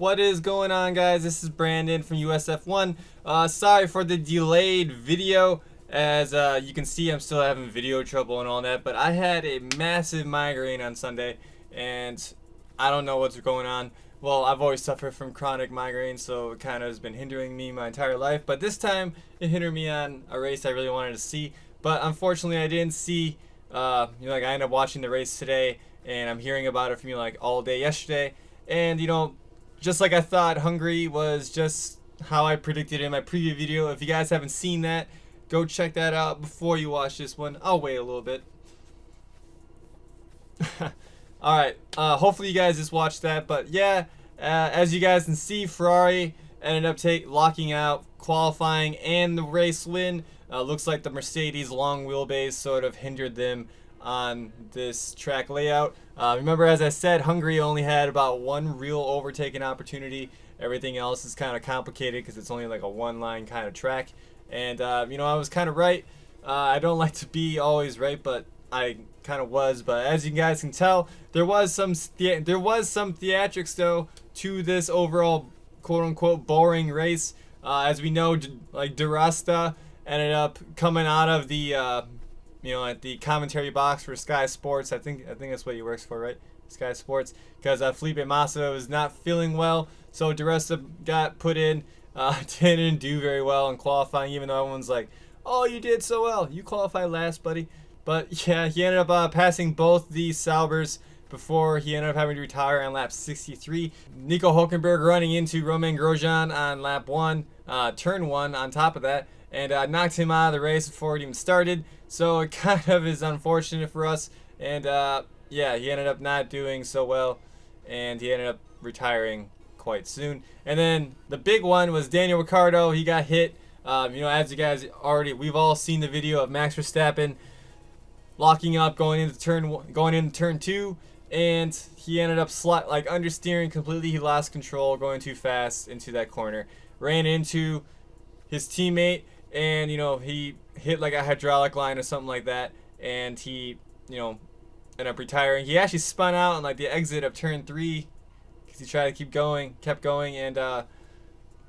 What is going on, guys? This is Brandon from USF1. Sorry for the delayed video. As you can see, I'm still having video trouble and all that, but I had a massive migraine on Sunday, and I don't know what's going on. Well, I've always suffered from chronic migraine, so it kind of has been hindering me my entire life, but this time it hindered me on a race I really wanted to see. But unfortunately, I didn't see, I ended up watching the race today, and I'm hearing about it from all day yesterday, and just like I thought, Hungary was just how I predicted in my preview video. If you guys haven't seen that, go check that out before you watch this one. I'll wait a little bit. Alright, hopefully you guys just watched that. But yeah, as you guys can see, Ferrari ended up locking out qualifying and the race win. Looks like the Mercedes long wheelbase sort of hindered them on this track layout. Remember, as I said, Hungary only had about one real overtaking opportunity. Everything else is kind of complicated because it's only like a one-line kind of track. And I was kind of right. I don't like to be always right, but I kind of was. But as you guys can tell, there was some theatrics though to this overall quote-unquote boring race. As we know, like De Resta ended up coming out of the at the commentary box for Sky Sports. I think that's what he works for, right? Sky Sports, because Felipe Massa was not feeling well, so De Resta got put in. Didn't do very well in qualifying, even though everyone's like, "Oh, you did so well. You qualified last, buddy." But yeah, he ended up passing both these Saubers before he ended up having to retire on lap 63. Nico Hulkenberg running into Romain Grosjean on lap 1, turn 1 on top of that, and knocked him out of the race before it even started. So it kind of is unfortunate for us. And yeah, he ended up not doing so well, and he ended up retiring quite soon. And then the big one was Daniel Ricciardo. He got hit. As you guys we've all seen the video of Max Verstappen locking up going into turn 2, and he ended up understeering completely. He lost control going too fast into that corner, ran into his teammate, and he hit like a hydraulic line or something like that, and he ended up retiring. He actually spun out on the exit of turn 3 because he tried to kept going, and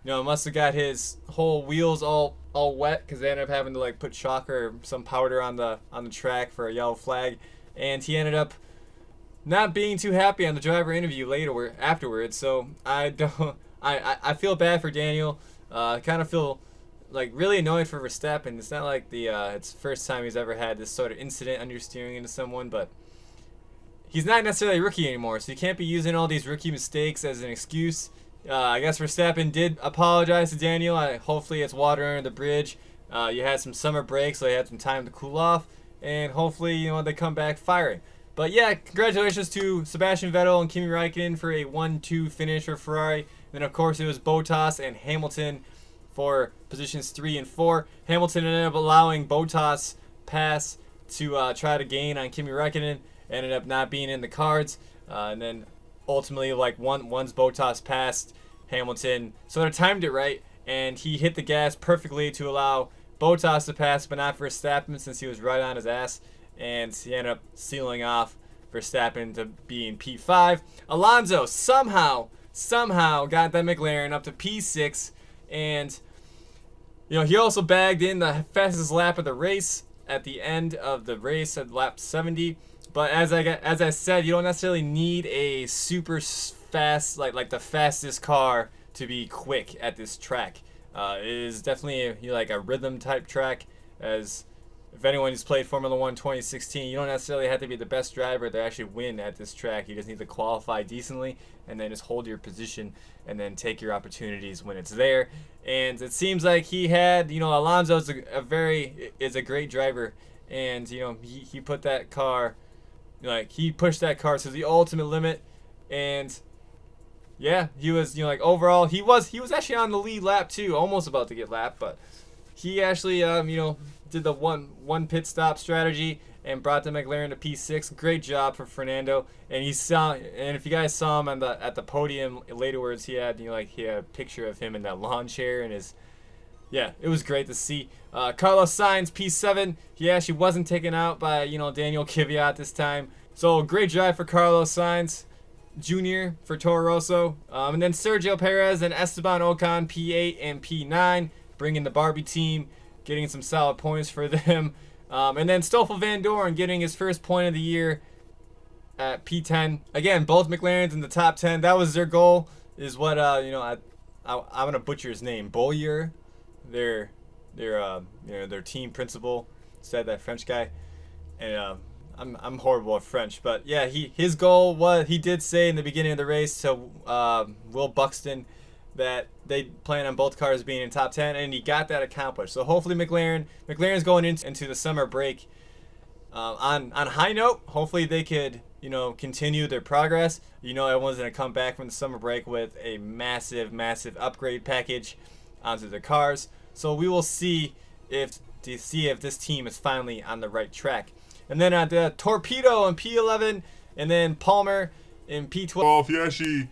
must have got his whole wheels all wet because they ended up having to put chalk or some powder on the track for a yellow flag, and he ended up not being too happy on the driver interview afterwards. So I feel bad for Daniel. I kind of feel really annoyed for Verstappen. It's not like it's the first time he's ever had this sort of incident understeering into someone, but he's not necessarily a rookie anymore, so you can't be using all these rookie mistakes as an excuse. I guess Verstappen did apologize to Daniel. Hopefully it's water under the bridge. You had some summer break, so you had some time to cool off, and hopefully they come back firing. But yeah, congratulations to Sebastian Vettel and Kimi Raikkonen for a 1-2 finish for Ferrari. And then of course it was Bottas and Hamilton for positions 3 and 4. Hamilton ended up allowing Bottas pass to try to gain on Kimi Raikkonen. Ended up not being in the cards, and then ultimately once Bottas passed, Hamilton sort of timed it right, and he hit the gas perfectly to allow Bottas to pass, but not Verstappen since he was right on his ass, and he ended up sealing off Verstappen to be in P5. Alonso somehow got that McLaren up to P6, and he also bagged in the fastest lap of the race at the end of the race at lap 70. But as I said, you don't necessarily need a super fast like the fastest car to be quick at this track. It is definitely a rhythm type track. As if anyone who's played Formula 1 2016, you don't necessarily have to be the best driver to actually win at this track. You just need to qualify decently and then just hold your position and then take your opportunities when it's there. And it seems like he had, Alonso is a great driver, and he put that car. He pushed that car to the ultimate limit, and yeah, he was, overall, he was actually on the lead lap too, almost about to get lapped, but he actually, did the one pit stop strategy and brought the McLaren to P6. Great job for Fernando, and if you guys saw him at the podium laterwards, he had, he had a picture of him in that lawn chair and his. Yeah, it was great to see. Carlo Sainz, P7. He actually wasn't taken out by, Daniel Kvyat this time. So, great drive for Carlos Sainz. Jr. for Toro Rosso. And then Sergio Perez and Esteban Ocon, P8 and P9, bringing the Barbie team, getting some solid points for them. And then Stoffel Van Dorn getting his first point of the year at P10. Again, both McLarens in the top 10. That was their goal, is what, I'm going to butcher his name. Bollier, their team principal, said, that French guy. And I'm horrible at French, but yeah, his goal was, he did say in the beginning of the race to Will Buxton that they plan on both cars being in top 10, and he got that accomplished. So hopefully McLaren's going into the summer break on a high note. Hopefully they could continue their progress. Everyone's going to come back from the summer break with a massive upgrade package onto their cars. So we will see if this team is finally on the right track. And then the Torpedo in P11, and then Palmer in P12. Well, if you actually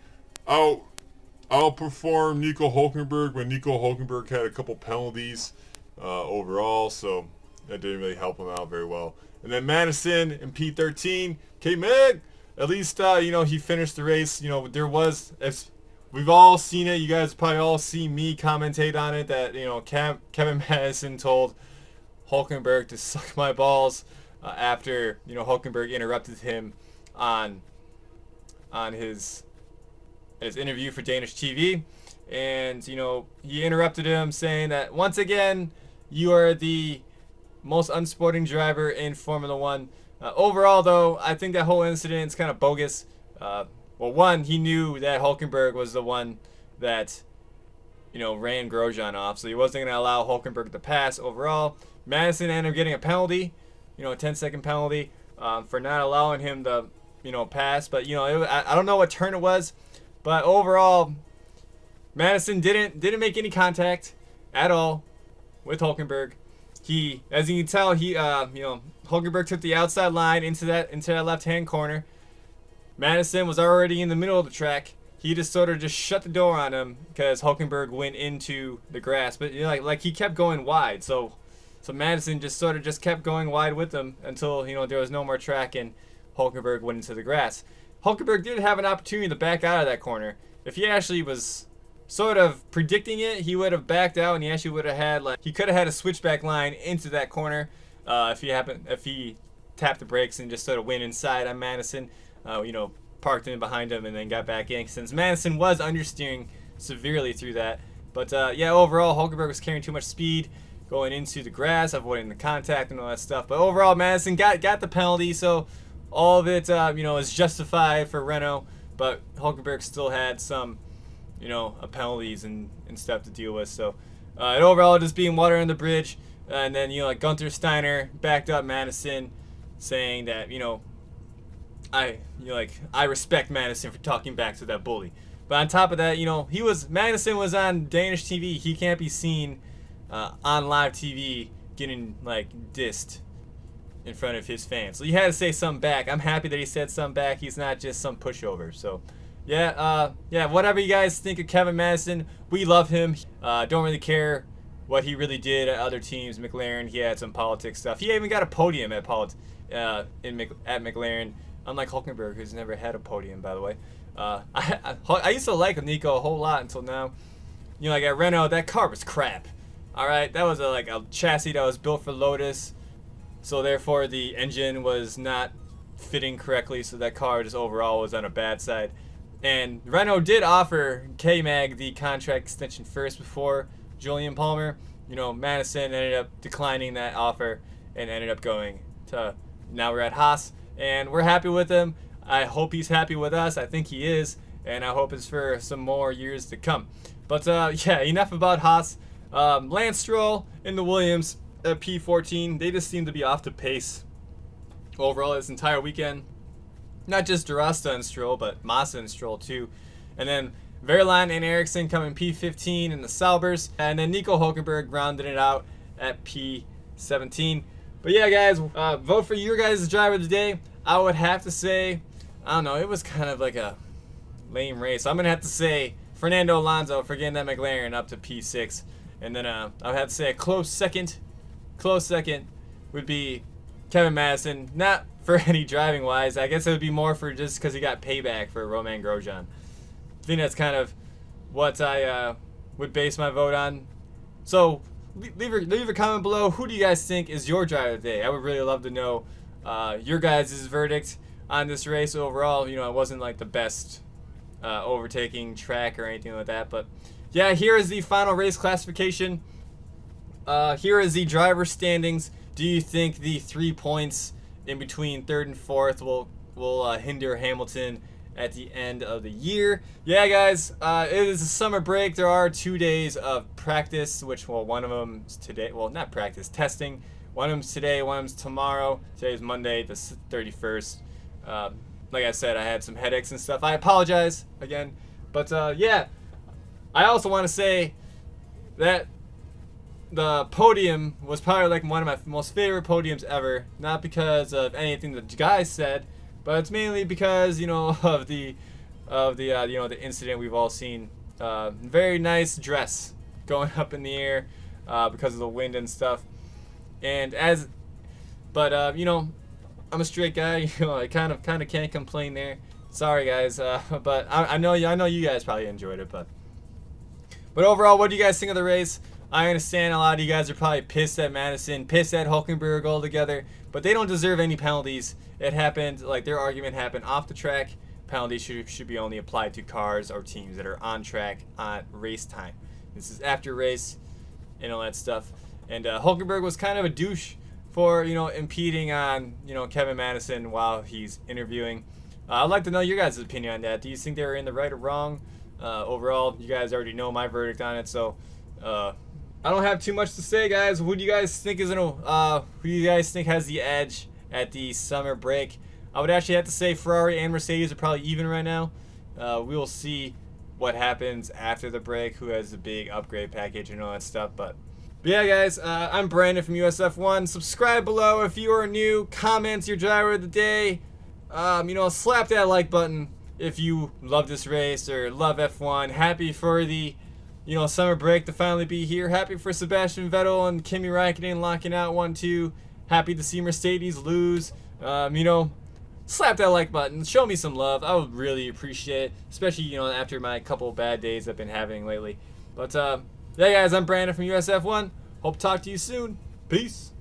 outperformed Nico Hulkenberg when Nico Hulkenberg had a couple penalties overall, so that didn't really help him out very well. And then Madison in P13. K-Mag, at least he finished the race. There was, as we've all seen it, you guys probably all seen me commentate on it, that Kevin Madison told Hulkenberg to suck my balls after Hulkenberg interrupted him on his interview for Danish TV, and he interrupted him saying that once again you are the most unsporting driver in Formula One. Overall, though, I think that whole incident is kind of bogus. Well, one, he knew that Hulkenberg was the one that ran Grosjean off, so he wasn't going to allow Hulkenberg to pass. Overall, Madison ended up getting a penalty, a 10-second penalty for not allowing him to pass. But I don't know what turn it was, but overall, Madison didn't make any contact at all with Hulkenberg. As you can tell, Hulkenberg took the outside line into that left-hand corner. Madison was already in the middle of the track. He just sort of shut the door on him because Hulkenberg went into the grass. But like he kept going wide, so Madison just kept going wide with him until there was no more track and Hulkenberg went into the grass. Hulkenberg did have an opportunity to back out of that corner. If he actually was sort of predicting it, he would have backed out, and he actually would have had he could have had a switchback line into that corner if he tapped the brakes and just sort of went inside on Madison, parked in behind him and then got back in, since Madison was understeering severely through that. But overall, Hulkenberg was carrying too much speed going into the grass, avoiding the contact and all that stuff. But overall, Madison got the penalty, so all of it is justified for Renault. But Hulkenberg still had some penalties and stuff to deal with. So and overall, just being water on the bridge. And then Gunther Steiner backed up Madison, saying that I respect Madison for talking back to that bully. But on top of that, Madison was on Danish TV. He can't be seen on live TV getting dissed in front of his fans. So you had to say something back. I'm happy that he said something back. He's not just some pushover. So whatever you guys think of Kevin Madison, we love him. Don't really care what he really did at other teams. McLaren, he had some politics stuff. He even got a podium at McLaren, unlike Hulkenberg, who's never had a podium, by the way. I used to like Nico a whole lot until now. At Renault, that car was crap. All right, that was a chassis that was built for Lotus, so therefore the engine was not fitting correctly, so that car just overall was on a bad side. And Renault did offer K-Mag the contract extension first before Julian Palmer. Madison ended up declining that offer and ended up going to, now we're at Haas, and we're happy with him. I hope he's happy with us. I think he is, and I hope it's for some more years to come. But enough about Haas. Lance Stroll in the Williams at P14, they just seem to be off the pace overall this entire weekend. Not just Riesta and Stroll, but Massa and Stroll too. And then Verlaine and Ericsson coming P15 in the Saubers. And then Nico Hulkenberg rounded it out at P17. But yeah, guys, vote for your guys' driver of the day. I would have to say, I don't know, it was kind of like a lame race. I'm going to have to say Fernando Alonso for getting that McLaren up to P6. And then I would have to say a close second would be Kevin Madison. Not for any driving wise. I guess it would be more for just because he got payback for Romain Grosjean. I think that's kind of what I would base my vote on. So leave a comment below. Who do you guys think is your driver of the day? I would really love to know your guys' verdict on this race overall. You know, it wasn't like the best overtaking track or anything like that, but yeah, here is the final race classification. Here is the driver standings. Do you think the 3 points in between third and fourth will hinder Hamilton at the end of the year? Yeah, guys, it is a summer break. There are 2 days of practice, which, well, one of them is today. Well, not practice, testing. One of them's today, one of them's tomorrow. Today's Monday, the 31st. Like I said, I had some headaches and stuff. I apologize again. But, yeah, I also want to say that the podium was probably like one of my most favorite podiums ever. Not because of anything that the guys said, but it's mainly because, you know, of the you know, the incident we've all seen. Very nice dress going up in the air because of the wind and stuff. And you know, I'm a straight guy. You know, I kind of can't complain there. Sorry, guys. But I know you guys probably enjoyed it. But overall, what do you guys think of the race? I understand a lot of you guys are probably pissed at Madison, pissed at Hulkenberg altogether, but they don't deserve any penalties. It happened, like their argument happened off the track. Penalties should be only applied to cars or teams that are on track on race time. This is after race and all that stuff. And Hulkenberg was kind of a douche for, you know, impeding on, you know, Kevin Madison while he's interviewing. I'd like to know your guys' opinion on that. Do you think they were in the right or wrong? Overall, you guys already know my verdict on it, so I don't have too much to say, guys. Who do you guys think has the edge at the summer break? I would actually have to say Ferrari and Mercedes are probably even right now. We will see what happens after the break, who has the big upgrade package and all that stuff. But yeah, guys, I'm Brandon from USF1. Subscribe below if you are new. Comment your driver of the day. You know, slap that like button if you love this race or love F1. Happy for the, you know, summer break to finally be here. Happy for Sebastian Vettel and Kimi Raikkonen locking out 1-2. Happy to see Mercedes lose. You know, slap that like button. Show me some love. I would really appreciate it, especially, you know, after my couple bad days I've been having lately. But yeah, guys, I'm Brandon from USF1. Hope to talk to you soon. Peace.